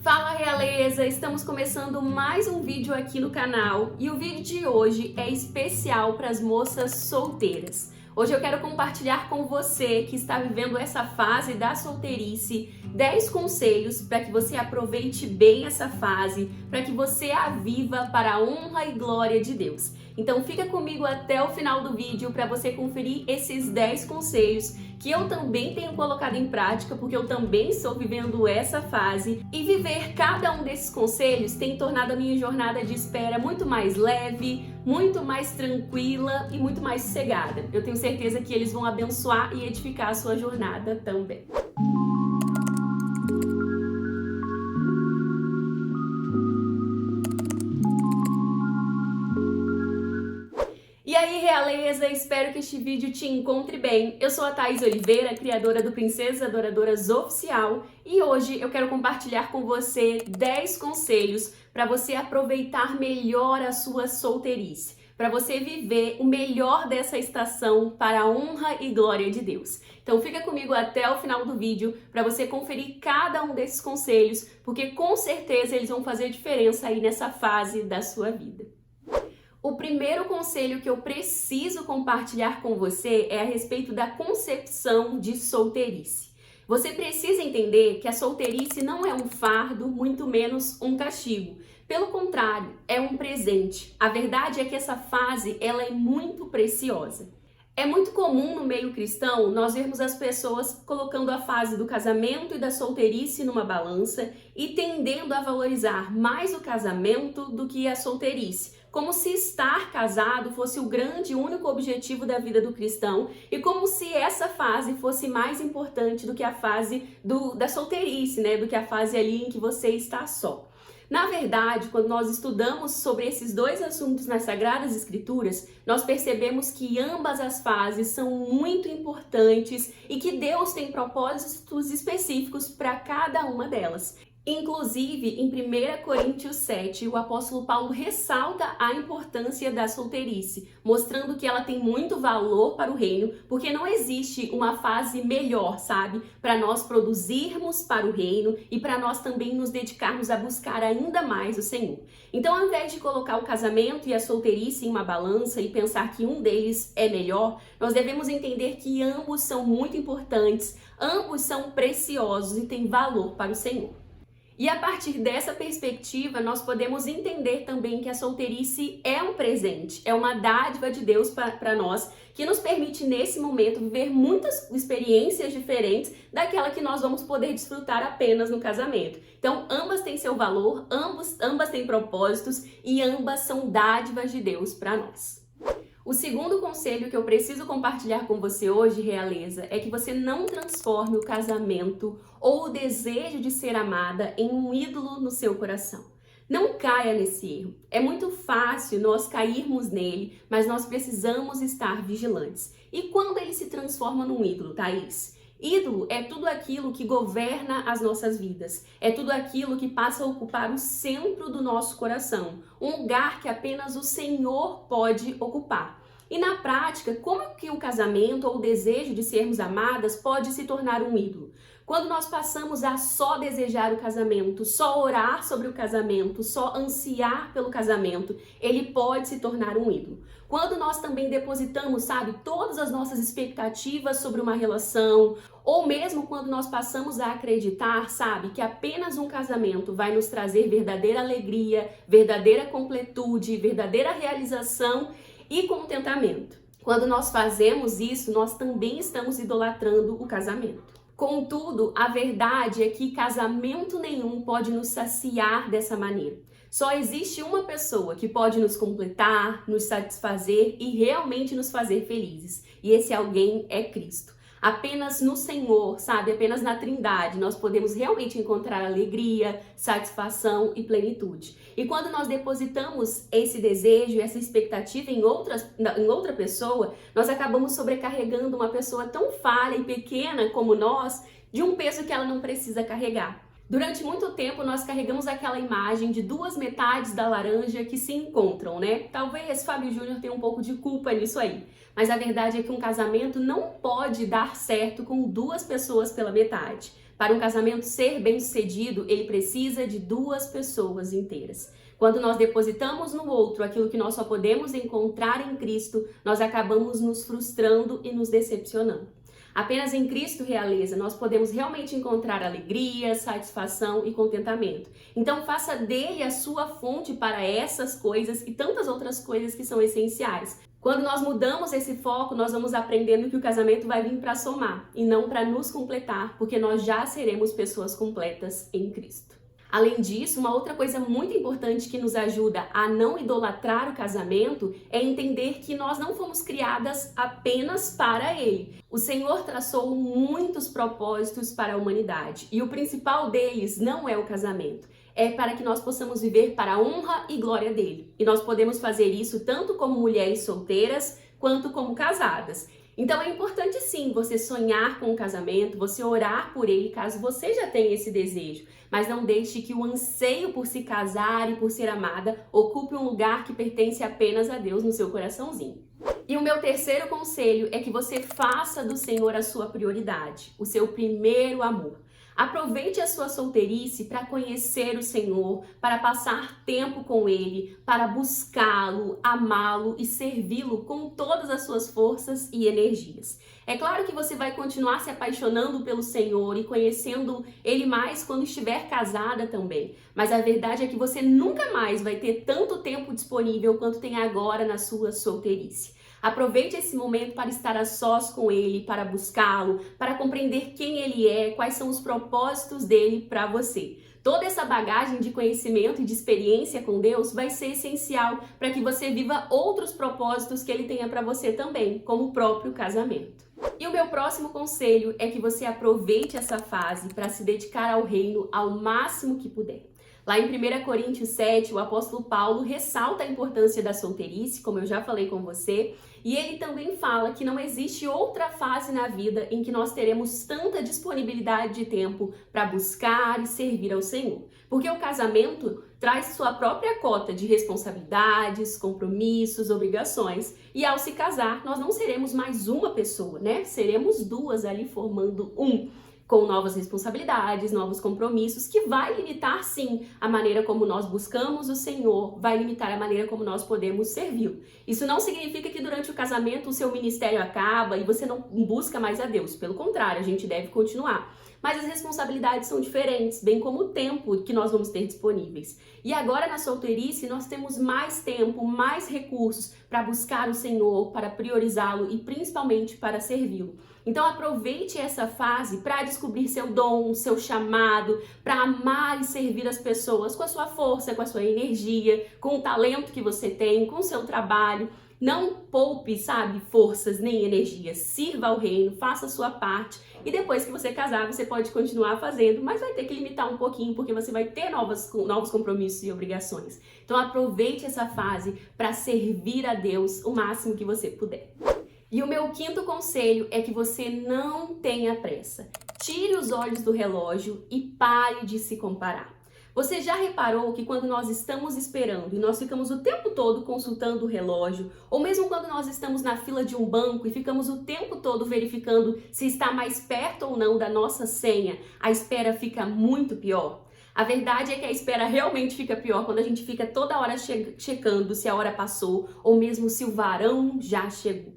Fala realeza, estamos começando mais um vídeo aqui no canal e o vídeo de hoje é especial para as moças solteiras. Hoje eu quero compartilhar com você que está vivendo essa fase da solteirice 10 conselhos para que você aproveite bem essa fase, para que você a viva para a honra e glória de Deus. Então fica comigo até o final do vídeo para você conferir esses 10 conselhos que eu também tenho colocado em prática, porque eu também estou vivendo essa fase, e viver cada um desses conselhos tem tornado a minha jornada de espera muito mais leve, muito mais tranquila e muito mais sossegada. Eu tenho certeza que eles vão abençoar e edificar a sua jornada também. E aí, realeza, espero que este vídeo te encontre bem. Eu sou a Thaís Oliveira, criadora do Princesas Adoradoras Oficial, e hoje eu quero compartilhar com você 10 conselhos para você aproveitar melhor a sua solteirice, para você viver o melhor dessa estação para a honra e glória de Deus. Então fica comigo até o final do vídeo para você conferir cada um desses conselhos, porque com certeza eles vão fazer diferença aí nessa fase da sua vida. O primeiro conselho que eu preciso compartilhar com você é a respeito da concepção de solteirice. Você precisa entender que a solteirice não é um fardo, muito menos um castigo. Pelo contrário, é um presente. A verdade é que essa fase ela é muito preciosa. É muito comum no meio cristão nós vermos as pessoas colocando a fase do casamento e da solteirice numa balança e tendendo a valorizar mais o casamento do que a solteirice, como se estar casado fosse o grande e único objetivo da vida do cristão e como se essa fase fosse mais importante do que a fase da solteirice, né? Do que a fase ali em que você está só. Na verdade, quando nós estudamos sobre esses dois assuntos nas Sagradas Escrituras, nós percebemos que ambas as fases são muito importantes e que Deus tem propósitos específicos para cada uma delas. Inclusive, em 1 Coríntios 7, o apóstolo Paulo ressalta a importância da solteirice, mostrando que ela tem muito valor para o reino, porque não existe uma fase melhor, sabe? Para nós produzirmos para o reino e para nós também nos dedicarmos a buscar ainda mais o Senhor. Então, ao invés de colocar o casamento e a solteirice em uma balança e pensar que um deles é melhor, nós devemos entender que ambos são muito importantes, ambos são preciosos e têm valor para o Senhor. E a partir dessa perspectiva, nós podemos entender também que a solteirice é um presente, é uma dádiva de Deus para nós, que nos permite nesse momento viver muitas experiências diferentes daquela que nós vamos poder desfrutar apenas no casamento. Então, ambas têm seu valor, ambas têm propósitos e ambas são dádivas de Deus para nós. O segundo conselho que eu preciso compartilhar com você hoje, realeza, é que você não transforme o casamento ou o desejo de ser amada em um ídolo no seu coração. Não caia nesse erro. É muito fácil nós cairmos nele, mas nós precisamos estar vigilantes. E quando ele se transforma num ídolo, Thaís? Ídolo é tudo aquilo que governa as nossas vidas, é tudo aquilo que passa a ocupar o centro do nosso coração, um lugar que apenas o Senhor pode ocupar. E na prática, como é que o casamento ou o desejo de sermos amadas pode se tornar um ídolo? Quando nós passamos a só desejar o casamento, só orar sobre o casamento, só ansiar pelo casamento, ele pode se tornar um ídolo. Quando nós também depositamos, sabe, todas as nossas expectativas sobre uma relação, ou mesmo quando nós passamos a acreditar, sabe, que apenas um casamento vai nos trazer verdadeira alegria, verdadeira completude, verdadeira realização e contentamento. Quando nós fazemos isso, nós também estamos idolatrando o casamento. Contudo, a verdade é que casamento nenhum pode nos saciar dessa maneira. Só existe uma pessoa que pode nos completar, nos satisfazer e realmente nos fazer felizes. E esse alguém é Cristo. Apenas no Senhor, sabe, apenas na Trindade, nós podemos realmente encontrar alegria, satisfação e plenitude. E quando nós depositamos esse desejo e essa expectativa em outra pessoa, nós acabamos sobrecarregando uma pessoa tão falha e pequena como nós de um peso que ela não precisa carregar. Durante muito tempo nós carregamos aquela imagem de duas metades da laranja que se encontram, né? Talvez Fábio Júnior tenha um pouco de culpa nisso aí. Mas a verdade é que um casamento não pode dar certo com duas pessoas pela metade. Para um casamento ser bem-sucedido, ele precisa de duas pessoas inteiras. Quando nós depositamos no outro aquilo que nós só podemos encontrar em Cristo, nós acabamos nos frustrando e nos decepcionando. Apenas em Cristo, realeza, nós podemos realmente encontrar alegria, satisfação e contentamento. Então faça dele a sua fonte para essas coisas e tantas outras coisas que são essenciais. Quando nós mudamos esse foco, nós vamos aprendendo que o casamento vai vir para somar e não para nos completar, porque nós já seremos pessoas completas em Cristo. Além disso, uma outra coisa muito importante que nos ajuda a não idolatrar o casamento é entender que nós não fomos criadas apenas para Ele. O Senhor traçou muitos propósitos para a humanidade e o principal deles não é o casamento. É para que nós possamos viver para a honra e glória dele. E nós podemos fazer isso tanto como mulheres solteiras quanto como casadas. Então é importante sim você sonhar com o casamento, você orar por ele caso você já tenha esse desejo, mas não deixe que o anseio por se casar e por ser amada ocupe um lugar que pertence apenas a Deus no seu coraçãozinho. E o meu terceiro conselho é que você faça do Senhor a sua prioridade, o seu primeiro amor. Aproveite a sua solteirice para conhecer o Senhor, para passar tempo com Ele, para buscá-lo, amá-lo e servi-lo com todas as suas forças e energias. É claro que você vai continuar se apaixonando pelo Senhor e conhecendo Ele mais quando estiver casada também. Mas a verdade é que você nunca mais vai ter tanto tempo disponível quanto tem agora na sua solteirice. Aproveite esse momento para estar a sós com Ele, para buscá-lo, para compreender quem Ele é, quais são os propósitos dele para você. Toda essa bagagem de conhecimento e de experiência com Deus vai ser essencial para que você viva outros propósitos que Ele tenha para você também, como o próprio casamento. E o meu próximo conselho é que você aproveite essa fase para se dedicar ao reino ao máximo que puder. Lá em 1 Coríntios 7, o apóstolo Paulo ressalta a importância da solteirice, como eu já falei com você, e ele também fala que não existe outra fase na vida em que nós teremos tanta disponibilidade de tempo para buscar e servir ao Senhor. Porque o casamento traz sua própria cota de responsabilidades, compromissos, obrigações, e ao se casar, nós não seremos mais uma pessoa, né? Seremos duas ali formando um, com novas responsabilidades, novos compromissos, que vai limitar sim a maneira como nós buscamos o Senhor, vai limitar a maneira como nós podemos servi-lo. Isso não significa que durante o casamento o seu ministério acaba e você não busca mais a Deus, pelo contrário, a gente deve continuar. Mas as responsabilidades são diferentes, bem como o tempo que nós vamos ter disponíveis. E agora na solteirice nós temos mais tempo, mais recursos para buscar o Senhor, para priorizá-lo e principalmente para servi-lo. Então aproveite essa fase para descobrir seu dom, seu chamado, para amar e servir as pessoas com a sua força, com a sua energia, com o talento que você tem, com o seu trabalho. Não poupe, sabe, forças nem energias. Sirva ao reino, faça a sua parte e depois que você casar, você pode continuar fazendo, mas vai ter que limitar um pouquinho porque você vai ter novos compromissos e obrigações. Então aproveite essa fase para servir a Deus o máximo que você puder. E o meu quinto conselho é que você não tenha pressa. Tire os olhos do relógio e pare de se comparar. Você já reparou que quando nós estamos esperando e nós ficamos o tempo todo consultando o relógio, ou mesmo quando nós estamos na fila de um banco e ficamos o tempo todo verificando se está mais perto ou não da nossa senha, a espera fica muito pior? A verdade é que a espera realmente fica pior quando a gente fica toda hora checando se a hora passou ou mesmo se o varão já chegou.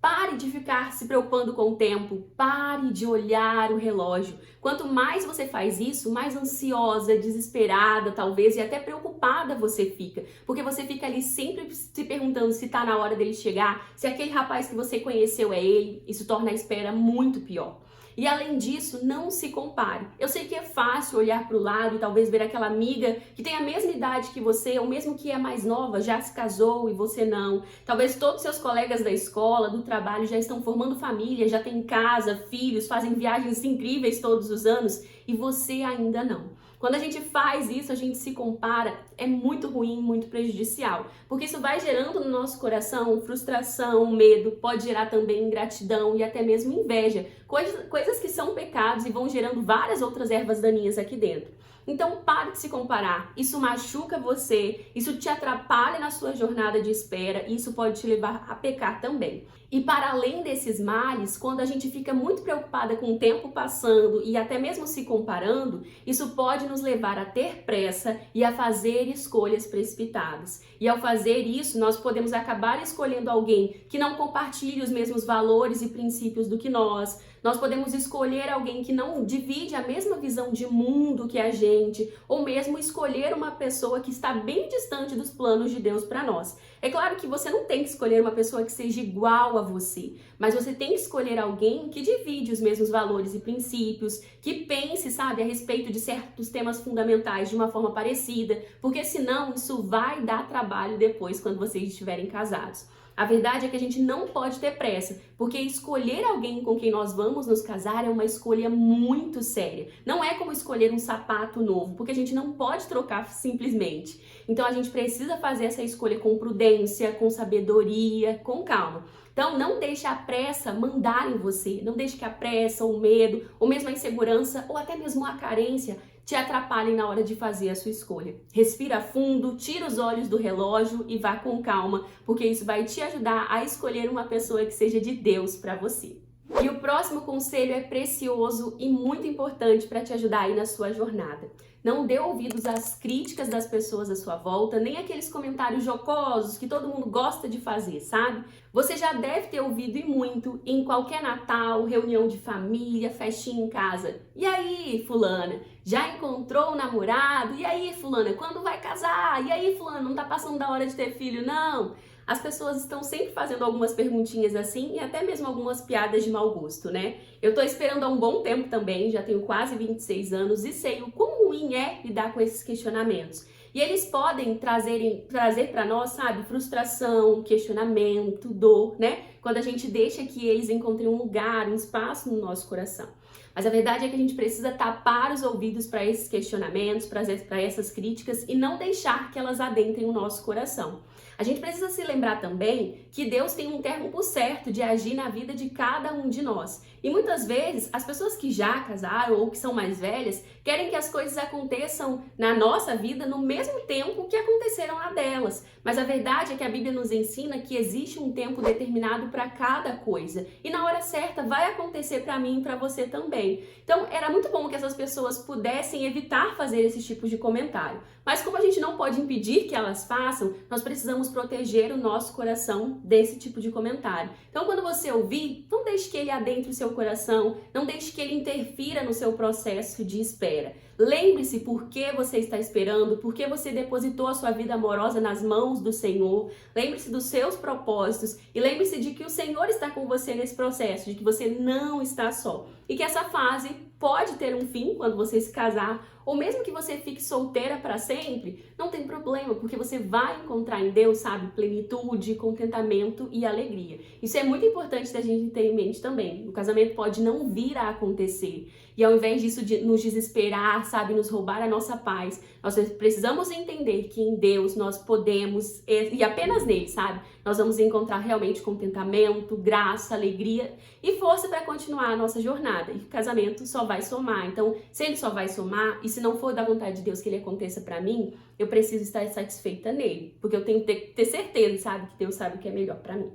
Pare de ficar se preocupando com o tempo, pare de olhar o relógio. Quanto mais você faz isso, mais ansiosa, desesperada, talvez, e até preocupada você fica. Porque você fica ali sempre se perguntando se tá na hora dele chegar, se aquele rapaz que você conheceu é ele. Isso torna a espera muito pior. E além disso, não se compare. Eu sei que é fácil olhar para o lado e talvez ver aquela amiga que tem a mesma idade que você, ou mesmo que é mais nova, já se casou e você não. Talvez todos os seus colegas da escola, do trabalho já estão formando família, já têm casa, filhos, fazem viagens incríveis todos os anos e você ainda não. Quando a gente faz isso, a gente se compara, é muito ruim, muito prejudicial, porque isso vai gerando no nosso coração frustração, medo, pode gerar também ingratidão e até mesmo inveja, coisas que são pecados e vão gerando várias outras ervas daninhas aqui dentro. Então pare de se comparar, isso machuca você, isso te atrapalha na sua jornada de espera e isso pode te levar a pecar também. E para além desses males, quando a gente fica muito preocupada com o tempo passando e até mesmo se comparando, isso pode nos levar a ter pressa e a fazer escolhas precipitadas. E ao fazer isso, nós podemos acabar escolhendo alguém que não compartilhe os mesmos valores e princípios do que nós podemos escolher alguém que não divide a mesma visão de mundo que a gente, ou mesmo escolher uma pessoa que está bem distante dos planos de Deus para nós. É claro que você não tem que escolher uma pessoa que seja igual a você, mas você tem que escolher alguém que divide os mesmos valores e princípios, que pense, sabe, a respeito de certos temas fundamentais de uma forma parecida, porque senão isso vai dar trabalho depois quando vocês estiverem casados. A verdade é que a gente não pode ter pressa, porque escolher alguém com quem nós vamos nos casar é uma escolha muito séria. Não é como escolher um sapato novo, porque a gente não pode trocar simplesmente. Então a gente precisa fazer essa escolha com prudência, com sabedoria, com calma. Então não deixe a pressa mandar em você, não deixe que a pressa, o medo, ou mesmo a insegurança, ou até mesmo a carência te atrapalhem na hora de fazer a sua escolha. Respira fundo, tira os olhos do relógio e vá com calma, porque isso vai te ajudar a escolher uma pessoa que seja de Deus para você. E o próximo conselho é precioso e muito importante para te ajudar aí na sua jornada. Não dê ouvidos às críticas das pessoas à sua volta, nem aqueles comentários jocosos que todo mundo gosta de fazer, sabe? Você já deve ter ouvido e muito em qualquer Natal, reunião de família, festinha em casa. E aí, fulana, já encontrou o namorado? E aí, fulana, quando vai casar? E aí, fulana, não tá passando da hora de ter filho, não? As pessoas estão sempre fazendo algumas perguntinhas assim e até mesmo algumas piadas de mau gosto, né? Eu tô esperando há um bom tempo também, já tenho quase 26 anos e sei o quão ruim é lidar com esses questionamentos. E eles podem trazer para nós, sabe, frustração, questionamento, dor, né? Quando a gente deixa que eles encontrem um lugar, um espaço no nosso coração. Mas a verdade é que a gente precisa tapar os ouvidos para esses questionamentos, para essas críticas e não deixar que elas adentrem o nosso coração. A gente precisa se lembrar também que Deus tem um tempo certo de agir na vida de cada um de nós. E muitas vezes, as pessoas que já casaram ou que são mais velhas querem que as coisas aconteçam na nossa vida no mesmo tempo que aconteceram na delas. Mas a verdade é que a Bíblia nos ensina que existe um tempo determinado para cada coisa. E na hora certa vai acontecer para mim e para você também. Então, era muito bom que essas pessoas pudessem evitar fazer esse tipo de comentário. Mas como a gente não pode impedir que elas façam, nós precisamos proteger o nosso coração desse tipo de comentário. Então, quando você ouvir, não deixe que ele adentre o seu coração, não deixe que ele interfira no seu processo de espera. Lembre-se por que você está esperando, por que você depositou a sua vida amorosa nas mãos do Senhor. Lembre-se dos seus propósitos e lembre-se de que o Senhor está com você nesse processo, de que você não está só. E que essa fase pode ter um fim quando você se casar, ou mesmo que você fique solteira para sempre, não tem problema, porque você vai encontrar em Deus, sabe, plenitude, contentamento e alegria. Isso é muito importante da gente ter em mente também. O casamento pode não vir a acontecer. E ao invés disso de nos desesperar, sabe, nos roubar a nossa paz, nós precisamos entender que em Deus nós podemos, e apenas nele, sabe, nós vamos encontrar realmente contentamento, graça, alegria e força para continuar a nossa jornada. E o casamento só vai somar. Então, se ele só vai somar, e se não for da vontade de Deus que ele aconteça para mim, eu preciso estar satisfeita nele, porque eu tenho que ter certeza, sabe, que Deus sabe o que é melhor para mim.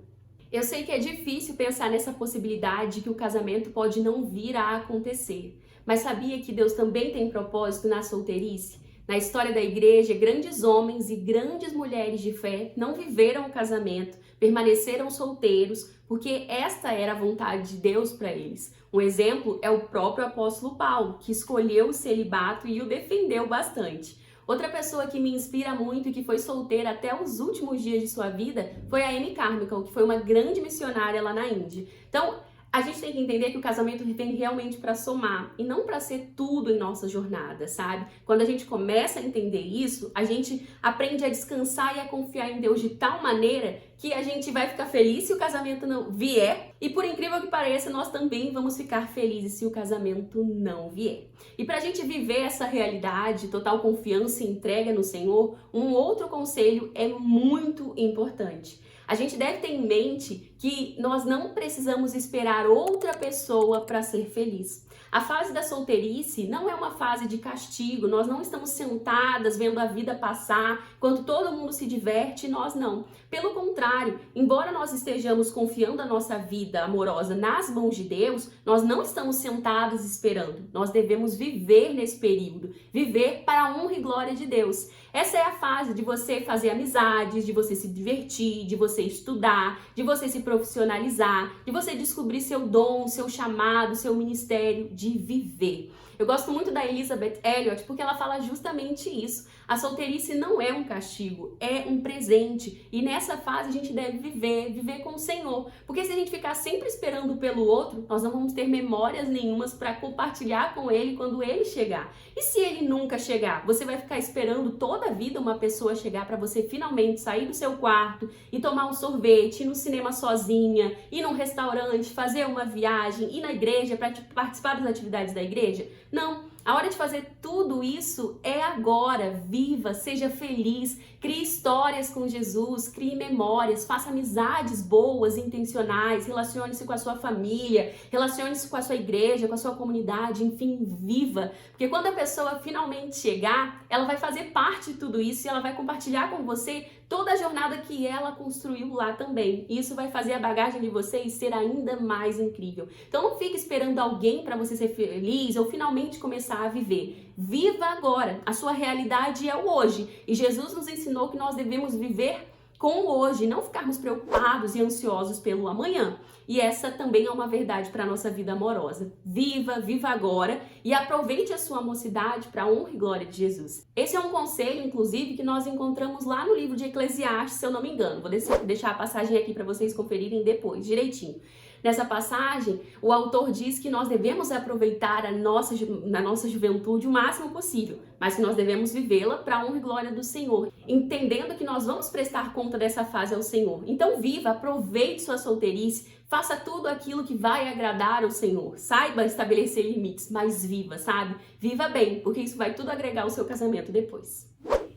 Eu sei que é difícil pensar nessa possibilidade de que o casamento pode não vir a acontecer, mas sabia que Deus também tem propósito na solteirice? Na história da igreja, grandes homens e grandes mulheres de fé não viveram o casamento, permaneceram solteiros, porque esta era a vontade de Deus para eles. Um exemplo é o próprio apóstolo Paulo, que escolheu o celibato e o defendeu bastante. Outra pessoa que me inspira muito e que foi solteira até os últimos dias de sua vida foi a Amy Carmichael, que foi uma grande missionária lá na Índia. Então, a gente tem que entender que o casamento vem realmente para somar e não para ser tudo em nossa jornada, sabe? Quando a gente começa a entender isso, a gente aprende a descansar e a confiar em Deus de tal maneira que a gente vai ficar feliz se o casamento não vier e, por incrível que pareça, nós também vamos ficar felizes se o casamento não vier. E para a gente viver essa realidade, total confiança e entrega no Senhor, um outro conselho é muito importante. A gente deve ter em mente que nós não precisamos esperar outra pessoa para ser feliz. A fase da solteirice não é uma fase de castigo, nós não estamos sentadas vendo a vida passar, enquanto todo mundo se diverte, nós não. Pelo contrário, embora nós estejamos confiando a nossa vida amorosa nas mãos de Deus, nós não estamos sentadas esperando. Nós devemos viver nesse período, viver para a honra e glória de Deus. Essa é a fase de você fazer amizades, de você se divertir, de você estudar, de você se profissionalizar, de você descobrir seu dom, seu chamado, seu ministério, de viver. Eu gosto muito da Elizabeth Elliot porque ela fala justamente isso. A solteirice não é um castigo, é um presente. E nessa fase a gente deve viver com o Senhor. Porque se a gente ficar sempre esperando pelo outro, nós não vamos ter memórias nenhumas para compartilhar com ele quando ele chegar. E se ele nunca chegar? Você vai ficar esperando toda a vida uma pessoa chegar para você finalmente sair do seu quarto e tomar um sorvete, ir no cinema sozinha, ir num restaurante, fazer uma viagem, ir na igreja para participar das atividades da igreja? Não, a hora de fazer tudo isso é agora. Viva, seja feliz, crie histórias com Jesus, crie memórias, faça amizades boas, intencionais, relacione-se com a sua família, relacione-se com a sua igreja, com a sua comunidade, enfim, viva. Porque quando a pessoa finalmente chegar, ela vai fazer parte de tudo isso e ela vai compartilhar com você toda a jornada que ela construiu lá também. Isso vai fazer a bagagem de vocês ser ainda mais incrível. Então não fique esperando alguém para você ser feliz ou finalmente começar a viver. Viva agora. A sua realidade é o hoje. E Jesus nos ensinou que nós devemos viver com o hoje, não ficarmos preocupados e ansiosos pelo amanhã. E essa também é uma verdade para a nossa vida amorosa. Viva agora e aproveite a sua mocidade para a honra e glória de Jesus. Esse é um conselho, inclusive, que nós encontramos lá no livro de Eclesiastes, se eu não me engano. Vou deixar a passagem aqui para vocês conferirem depois, direitinho. Nessa passagem, o autor diz que nós devemos aproveitar na nossa juventude o máximo possível, mas que nós devemos vivê-la para a honra e glória do Senhor, entendendo que nós vamos prestar conta dessa fase ao Senhor. Então viva, aproveite sua solteirice, faça tudo aquilo que vai agradar ao Senhor, saiba estabelecer limites, mas viva, sabe? Viva bem, porque isso vai tudo agregar ao seu casamento depois.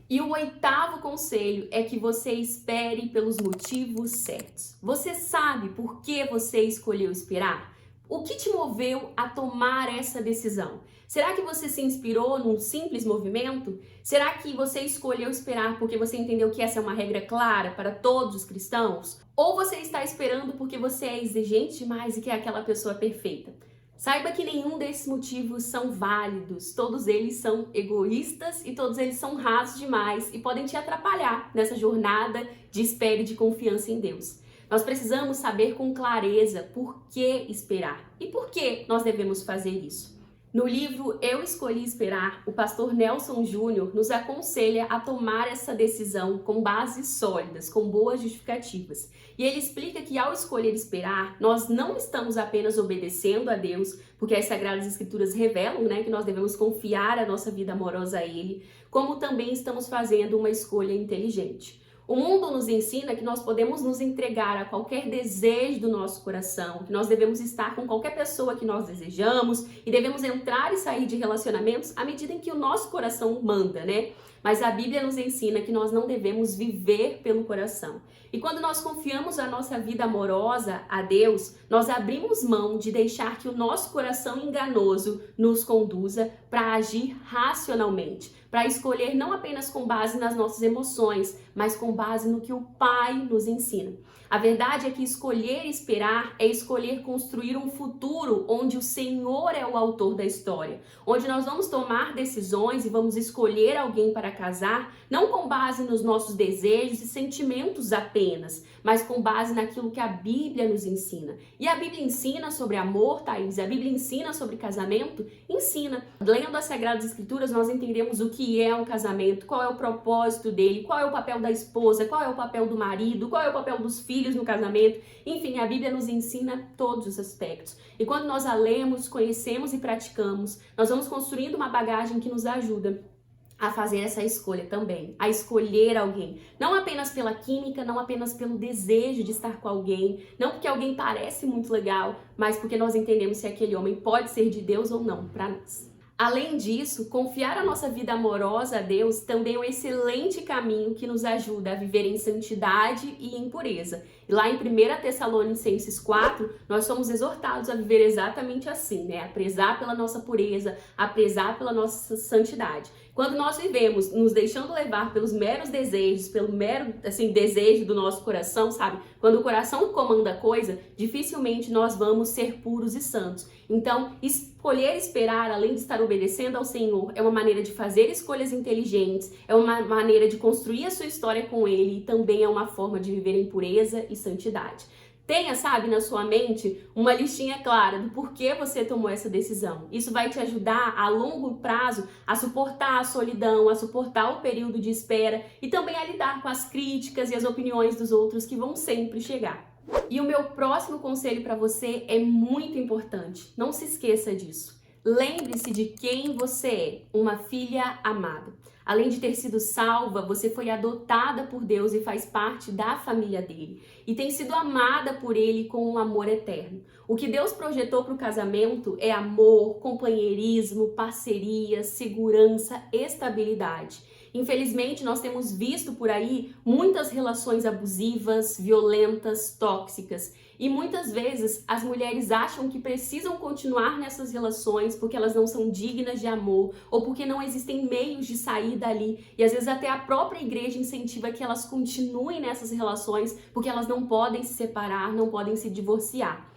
E o 8º conselho é que você espere pelos motivos certos. Você sabe por que você escolheu esperar? O que te moveu a tomar essa decisão? Será que você se inspirou num simples movimento? Será que você escolheu esperar porque você entendeu que essa é uma regra clara para todos os cristãos? Ou você está esperando porque você é exigente demais e quer aquela pessoa perfeita? Saiba que nenhum desses motivos são válidos, todos eles são egoístas e todos eles são rasos demais e podem te atrapalhar nessa jornada de espera e de confiança em Deus. Nós precisamos saber com clareza por que esperar e por que nós devemos fazer isso. No livro Eu Escolhi Esperar, o pastor Nelson Júnior nos aconselha a tomar essa decisão com bases sólidas, com boas justificativas. E ele explica que ao escolher esperar, nós não estamos apenas obedecendo a Deus, porque as Sagradas Escrituras revelam, que nós devemos confiar a nossa vida amorosa a Ele, como também estamos fazendo uma escolha inteligente. O mundo nos ensina que nós podemos nos entregar a qualquer desejo do nosso coração, que nós devemos estar com qualquer pessoa que nós desejamos e devemos entrar e sair de relacionamentos à medida em que o nosso coração manda, Mas a Bíblia nos ensina que nós não devemos viver pelo coração. E quando nós confiamos a nossa vida amorosa a Deus, nós abrimos mão de deixar que o nosso coração enganoso nos conduza para agir racionalmente, para escolher não apenas com base nas nossas emoções, mas com base no que o Pai nos ensina. A verdade é que escolher esperar é escolher construir um futuro onde o Senhor é o autor da história, onde nós vamos tomar decisões e vamos escolher alguém para casar, não com base nos nossos desejos e sentimentos apenas, mas com base naquilo que a Bíblia nos ensina. E a Bíblia ensina sobre amor, Thaís, a Bíblia ensina sobre casamento? Ensina. Lendo as Sagradas Escrituras, nós entendemos o que é um casamento, qual é o propósito dele, qual é o papel da esposa, qual é o papel do marido, qual é o papel dos filhos no casamento. Enfim, a Bíblia nos ensina todos os aspectos. E quando nós a lemos, conhecemos e praticamos, nós vamos construindo uma bagagem que nos ajuda a fazer essa escolha também, a escolher alguém, não apenas pela química, não apenas pelo desejo de estar com alguém, não porque alguém parece muito legal, mas porque nós entendemos se aquele homem pode ser de Deus ou não para nós. Além disso, confiar a nossa vida amorosa a Deus também é um excelente caminho que nos ajuda a viver em santidade e em pureza. E lá em 1 Tessalonicenses 4, nós somos exortados a viver exatamente assim, né? A prezar pela nossa pureza, a prezar pela nossa santidade. Quando nós vivemos nos deixando levar pelos meros desejos, pelo mero desejo do nosso coração, sabe? Quando o coração comanda a coisa, dificilmente nós vamos ser puros e santos. Então, escolher esperar, além de estar obedecendo ao Senhor, é uma maneira de fazer escolhas inteligentes, é uma maneira de construir a sua história com Ele e também é uma forma de viver em pureza e santidade. Tenha, sabe, na sua mente uma listinha clara do porquê você tomou essa decisão. Isso vai te ajudar a longo prazo a suportar a solidão, a suportar o período de espera e também a lidar com as críticas e as opiniões dos outros que vão sempre chegar. E o meu próximo conselho para você é muito importante. Não se esqueça disso. Lembre-se de quem você é, uma filha amada. Além de ter sido salva, você foi adotada por Deus e faz parte da família dele. E tem sido amada por ele com um amor eterno. O que Deus projetou para o casamento é amor, companheirismo, parceria, segurança, estabilidade. Infelizmente, nós temos visto por aí muitas relações abusivas, violentas, tóxicas. E muitas vezes as mulheres acham que precisam continuar nessas relações porque elas não são dignas de amor ou porque não existem meios de sair dali. E às vezes até a própria igreja incentiva que elas continuem nessas relações porque elas não podem se separar, não podem se divorciar.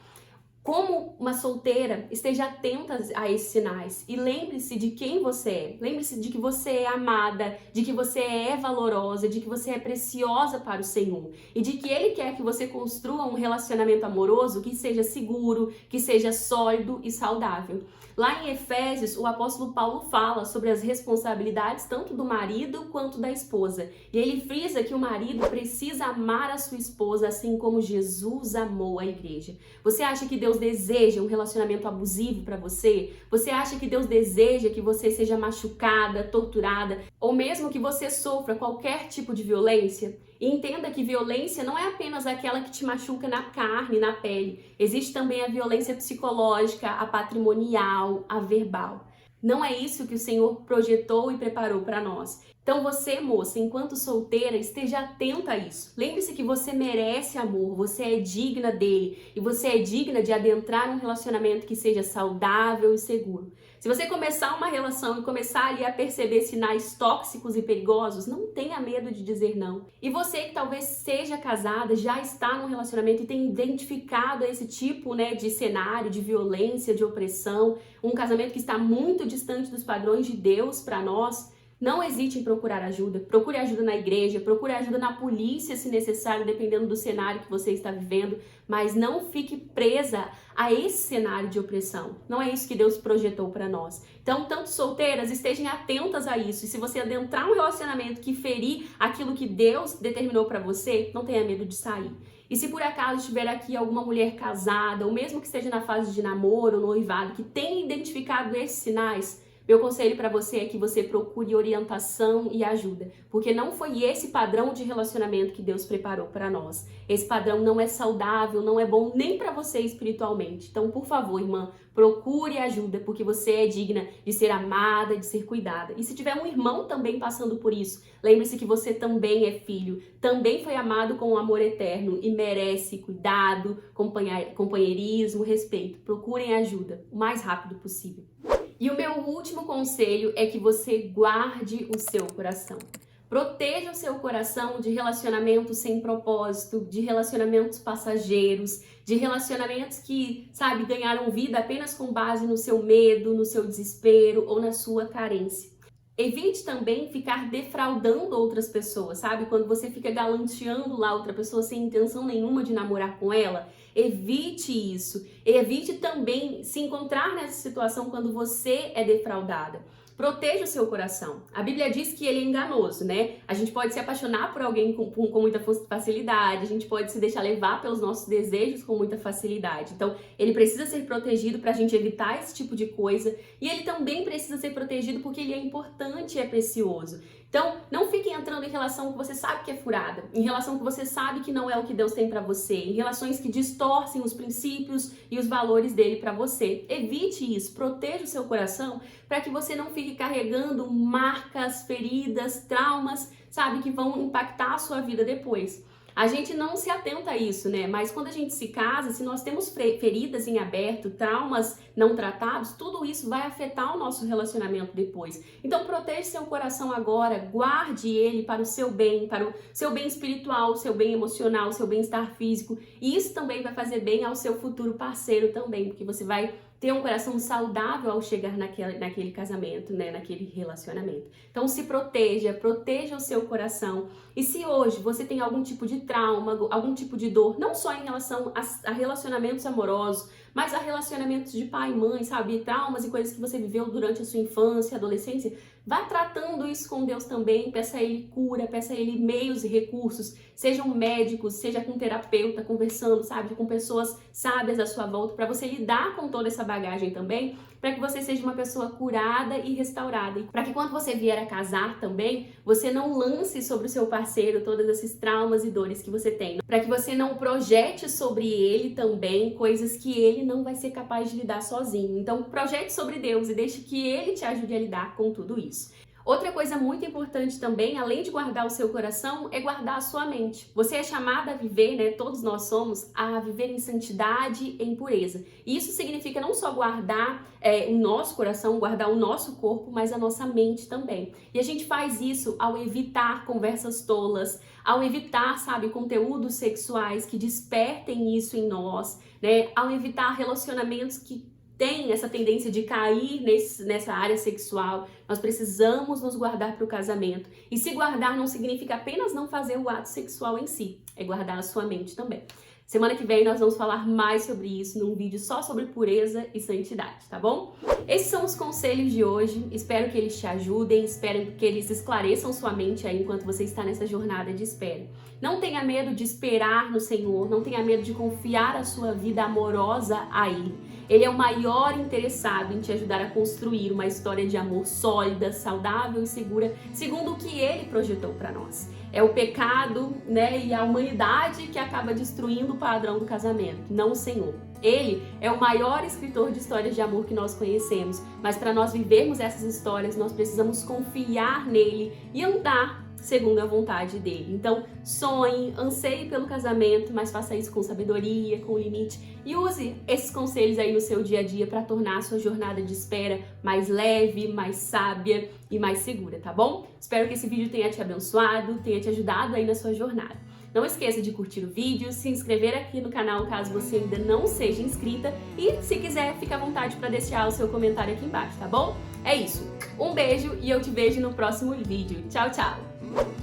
Como uma solteira, esteja atenta a esses sinais e lembre-se de quem você é. Lembre-se de que você é amada, de que você é valorosa, de que você é preciosa para o Senhor e de que Ele quer que você construa um relacionamento amoroso que seja seguro, que seja sólido e saudável. Lá em Efésios, o apóstolo Paulo fala sobre as responsabilidades tanto do marido quanto da esposa. E ele frisa que o marido precisa amar a sua esposa assim como Jesus amou a igreja. Você acha que Deus deseja um relacionamento abusivo para você? Você acha que Deus deseja que você seja machucada, torturada, ou mesmo que você sofra qualquer tipo de violência? E entenda que violência não é apenas aquela que te machuca na carne, na pele. Existe também a violência psicológica, a patrimonial, a verbal. Não é isso que o Senhor projetou e preparou para nós. Então você, moça, enquanto solteira, esteja atenta a isso. Lembre-se que você merece amor, você é digna dele e você é digna de adentrar um relacionamento que seja saudável e seguro. Se você começar uma relação e começar ali a perceber sinais tóxicos e perigosos, não tenha medo de dizer não. E você que talvez seja casada, já está num relacionamento e tem identificado esse tipo, de cenário de violência, de opressão, um casamento que está muito distante dos padrões de Deus para nós, não hesite em procurar ajuda. Procure ajuda na igreja, procure ajuda na polícia se necessário, dependendo do cenário que você está vivendo, mas não fique presa a esse cenário de opressão. Não é isso que Deus projetou para nós. Então, tanto solteiras, estejam atentas a isso. E se você adentrar um relacionamento que ferir aquilo que Deus determinou para você, não tenha medo de sair. E se por acaso estiver aqui alguma mulher casada, ou mesmo que esteja na fase de namoro ou noivado, que tenha identificado esses sinais, meu conselho para você é que você procure orientação e ajuda, porque não foi esse padrão de relacionamento que Deus preparou para nós. Esse padrão não é saudável, não é bom nem para você espiritualmente. Então, por favor, irmã, procure ajuda, porque você é digna de ser amada, de ser cuidada. E se tiver um irmão também passando por isso, lembre-se que você também é filho, também foi amado com um amor eterno e merece cuidado, companheirismo, respeito. Procurem ajuda o mais rápido possível. E o meu último conselho é que você guarde o seu coração. Proteja o seu coração de relacionamentos sem propósito, de relacionamentos passageiros, de relacionamentos que, ganharam vida apenas com base no seu medo, no seu desespero ou na sua carência. Evite também ficar defraudando outras pessoas, Quando você fica galanteando lá outra pessoa sem intenção nenhuma de namorar com ela, evite isso. Evite também se encontrar nessa situação quando você é defraudada. Proteja o seu coração. A Bíblia diz que ele é enganoso, A gente pode se apaixonar por alguém com muita facilidade, a gente pode se deixar levar pelos nossos desejos com muita facilidade. Então, ele precisa ser protegido para a gente evitar esse tipo de coisa. E ele também precisa ser protegido porque ele é importante e é precioso. Então, não fique entrando em relação que você sabe que é furada, em relação que você sabe que não é o que Deus tem para você, em relações que distorcem os princípios e os valores dele para você. Evite isso, proteja o seu coração para que você não fique carregando marcas, feridas, traumas, sabe, que vão impactar a sua vida depois. A gente não se atenta a isso, né? Mas quando a gente se casa, se nós temos feridas em aberto, traumas não tratados, tudo isso vai afetar o nosso relacionamento depois. Então proteja seu coração agora, guarde ele para o seu bem espiritual, o seu bem emocional, o seu bem-estar físico. E isso também vai fazer bem ao seu futuro parceiro também, porque você vai ter um coração saudável ao chegar naquele casamento, né, naquele relacionamento. Então se proteja o seu coração. E se hoje você tem algum tipo de trauma, algum tipo de dor, não só em relação a relacionamentos amorosos, mas a relacionamentos de pai e mãe, sabe? Traumas e coisas que você viveu durante a sua infância, adolescência, vá tratando isso com Deus também, peça a Ele cura, peça a Ele meios e recursos, sejam médicos, seja com terapeuta, conversando, sabe? Com pessoas sábias à sua volta, para você lidar com toda essa bagagem também, para que você seja uma pessoa curada e restaurada. E para que quando você vier a casar também, você não lance sobre o seu parceiro todos esses traumas e dores que você tem. Para que você não projete sobre ele também coisas que ele não vai ser capaz de lidar sozinho. Então, projete sobre Deus e deixe que ele te ajude a lidar com tudo isso. Outra coisa muito importante também, além de guardar o seu coração, é guardar a sua mente. Você é chamada a viver, né? Todos nós somos, a viver em santidade e em pureza. E isso significa não só guardar o nosso coração, guardar o nosso corpo, mas a nossa mente também. E a gente faz isso ao evitar conversas tolas, ao evitar, sabe, conteúdos sexuais que despertem isso em nós, né? Ao evitar relacionamentos que tem essa tendência de cair nessa área sexual. Nós precisamos nos guardar para o casamento. E se guardar não significa apenas não fazer o ato sexual em si, é guardar a sua mente também. Semana que vem nós vamos falar mais sobre isso num vídeo só sobre pureza e santidade, tá bom? Esses são os conselhos de hoje, espero que eles te ajudem, espero que eles esclareçam sua mente aí enquanto você está nessa jornada de espera. Não tenha medo de esperar no Senhor, não tenha medo de confiar a sua vida amorosa a Ele. Ele é o maior interessado em te ajudar a construir uma história de amor sólida, saudável e segura, segundo o que Ele projetou para nós. É o pecado, né, e a humanidade que acaba destruindo o padrão do casamento, não o Senhor. Ele é o maior escritor de histórias de amor que nós conhecemos, mas para nós vivermos essas histórias, nós precisamos confiar nele e andar segundo a vontade dele. Então, sonhe, anseie pelo casamento, mas faça isso com sabedoria, com limite, e use esses conselhos aí no seu dia a dia para tornar a sua jornada de espera mais leve, mais sábia e mais segura, tá bom? Espero que esse vídeo tenha te abençoado, tenha te ajudado aí na sua jornada. Não esqueça de curtir o vídeo, se inscrever aqui no canal caso você ainda não seja inscrita e, se quiser, fica à vontade para deixar o seu comentário aqui embaixo, tá bom? É isso. Um beijo e eu te vejo no próximo vídeo. Tchau, tchau!